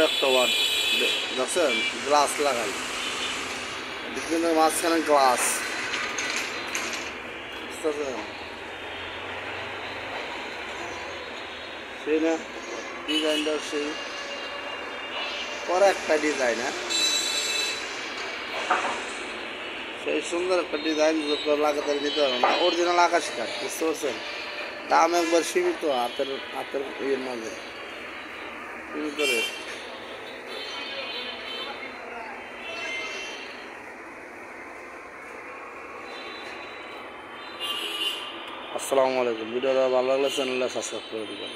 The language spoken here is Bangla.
একটা ওয়ার্ড দেখছেন, গ্লাস লাগাই, কিন্তু মাঝখানে গ্লাস, বুঝতেছেন? সেই না ডিজাইনটা সেই পরে একটা ডিজাইন, হ্যাঁ সেই সুন্দর একটা ডিজাইন লাগাতে নিতে পারবো না, অরিজিনাল আকাশ কাঠ, বুঝতে পারছেন? দাম একবার সীমিত, হাতের হাতের ইয়ের মাঝে সীমিত রেট। আসসালামু আলাইকুম। ভিডিওটা ভালো লাগলে চ্যানেলটা সাবস্ক্রাইব করে দিবেন।